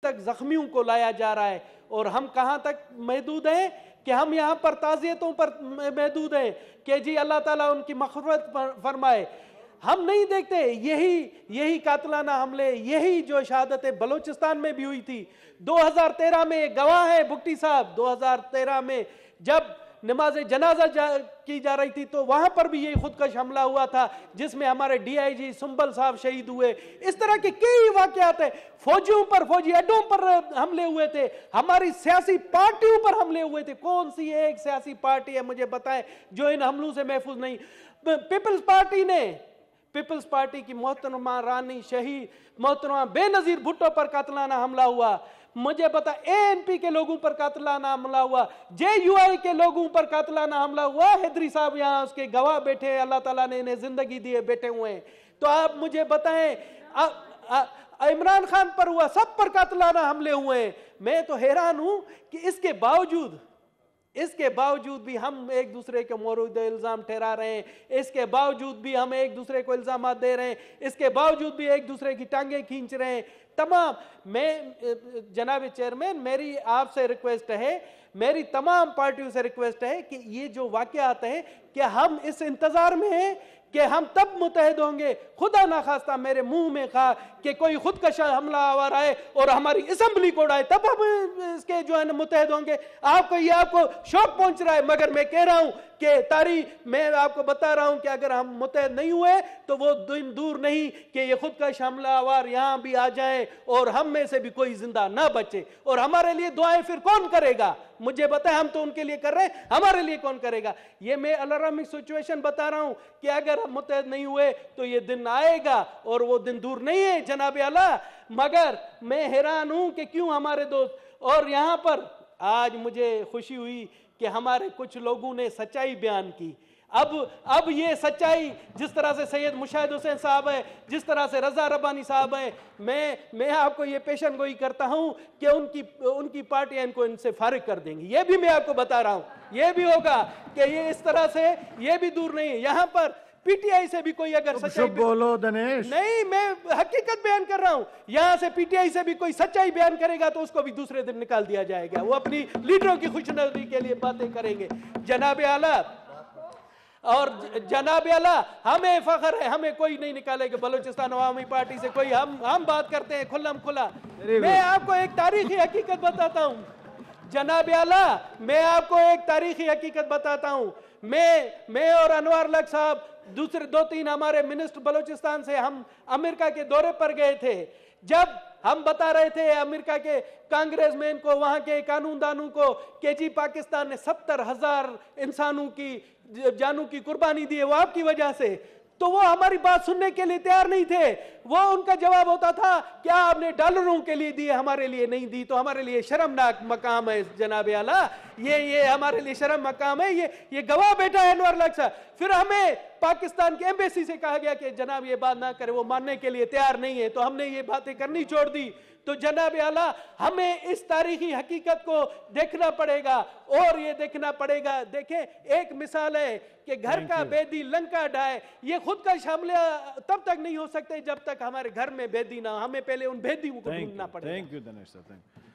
तक जख्मियों को लाया जा रहा है। और हम कहां तक महदूद हैं कि हम यहां पर ताज़ियतों पर महदूद हैं कि जी अल्लाह ताला उनकी मग़फ़िरत फरमाए। हम नहीं देखते यही कातलाना हमले, यही जो शहादतें बलोचिस्तान में भी हुई थी। 2013 में गवाह है भुट्टी साहब, 2013 में जब नमाज जनाजा की जा रही थी तो वहां पर भी यही खुदकश हमला हुआ था जिसमें हमारे DIG सुंबल साहब शहीद हुए। इस तरह के कई वाकयात है। फौजियों पर, फौजी अड्डों पर हमले हुए थे, हमारी सियासी पार्टियों पर हमले हुए थे। कौन सी एक सियासी पार्टी है मुझे बताएं जो इन हमलों से महफूज नहीं? पीपल्स पार्टी की मोहतरमा रानी शहीद मोहतरमा बेनजीर भुट्टो पर कातलाना हमला हुआ। मुझे पता ANP के लोगों पर कातलाना हमला हुआ, JUI के लोगों पर कातलाना हमला हुआ। हैदरी साहब यहाँ उसके गवाह बैठे, अल्लाह ताला ने इन्हें जिंदगी दी है, बैठे हुए हैं। तो आप मुझे बताएं, इमरान खान पर हुआ, सब पर कातलाना हमले हुए। मैं तो हैरान हूं कि इसके बावजूद भी हम एक दूसरे के मौरूद इल्जाम ठहरा रहे हैं, इसके बावजूद भी हम एक दूसरे को इल्जाम दे रहे हैं, इसके बावजूद भी एक दूसरे की टांगें खींच रहे हैं। तमाम मैं जनाब चेयरमैन, मेरी आपसे रिक्वेस्ट है, मेरी तमाम पार्टियों से रिक्वेस्ट है कि ये जो वाकयात हैं कि हम इस इंतजार में हैं कि हम तब मुतहद होंगे, खुदा ना खास्ता मेरे मुंह में खा कि कोई खुदकश हमला आवर आए और हमारी असेंबली को उड़ाए, तब हम इसके जो है ना मुतहद होंगे। आपको शौक पहुंच रहा है, मगर मैं कह रहा हूं कि तारीख मैं आपको बता रहा हूं कि अगर हम मुतहद नहीं हुए तो वो दिन दूर नहीं कि ये खुदकश हमला आवर यहां भी आ जाए और हम में से भी कोई जिंदा ना बचे। और हमारे लिए दुआएं फिर कौन करेगा? मुझे बताएं, हम तो उनके लिए कर रहे हैं, हमारे लिए कौन करेगा? ये मैं अलार्मिंग सिचुएशन बता रहा हूं कि अगर हम मुतहद नहीं हुए तो ये दिन आएगा और वो दिन दूर नहीं है जनाब आला। मगर मैं हैरान हूं कि क्यों हमारे दोस्त, और यहां पर आज मुझे खुशी हुई कि हमारे कुछ लोगों ने सच्चाई बयान की। अब ये सच्चाई, जिस तरह से सैयद मुशाहिद हुसैन साहब है, जिस तरह से रजा रब्बानी साहब है, मैं आपको ये पेशन गोई करता हूं कि उनकी पार्टियां इनको इनसे फारिग कर देंगी। ये भी मैं आपको बता रहा हूं, ये भी होगा कि ये इस तरह से ये भी दूर नहीं है। यहां पर PTI से भी कोई अगर सच्चाई बोलो दिनेश, नहीं, मैं हकीकत बयान कर रहा हूं। यहां से PTI से भी कोई सच्चाई बयान करेगा तो उसको भी दूसरे दिन निकाल दिया जाएगा। वो अपनी लीडरों की खुशनसीबी के लिए बातें करेंगे। जनाब आला और जनाब आला, हमें फख्र है, हमें कोई नहीं निकालेगा बलूचिस्तान अवामी पार्टी से कोई। हम बात करते हैं खुल्लम खुला। मैं आपको एक तारीखी हकीकत बताता हूं जनाब आला, मैं आपको एक तारीखी हकीकत बताता हूं। मैं और अनवर लक साहब, दूसरे 2-3 हमारे मिनिस्टर बलूचिस्तान से हम अमेरिका के दौरे पर गए थे। जब हम बता रहे थे अमेरिका के कांग्रेसमैन को, वहां के कानूनदानों को कि जी पाकिस्तान ने 70,000 इंसानों की जानों की कुर्बानी दी है वो आपकी वजह से, तो वो हमारी बात सुनने के लिए तैयार नहीं थे। वो उनका जवाब होता था क्या आपने डॉलरों के लिए दी, हमारे लिए नहीं दी। तो हमारे लिए शर्मनाक मकाम है जनाब आला, ये हमारे लिए शर्म मकाम है। ये गवाह बैठा है अनवर लक साहब। फिर हमें पाकिस्तान के एम्बेसी से कहा गया कि जनाब ये बात ना करे, वो मानने के लिए तैयार नहीं है। तो हमने ये बातें करनी छोड़ दी। तो जनाब आला, हमें इस तारीखी हकीकत को देखना पड़ेगा और ये देखना पड़ेगा। देखें, एक मिसाल है कि घर का बेदी लंका ढाए, ये खुद का हमले तब तक नहीं हो सकते जब तक हमारे घर में बेदी ना, हमें पहले उन बेदियों को ढूंढना पड़ेगा। Thank you Dinesh sir, thank you.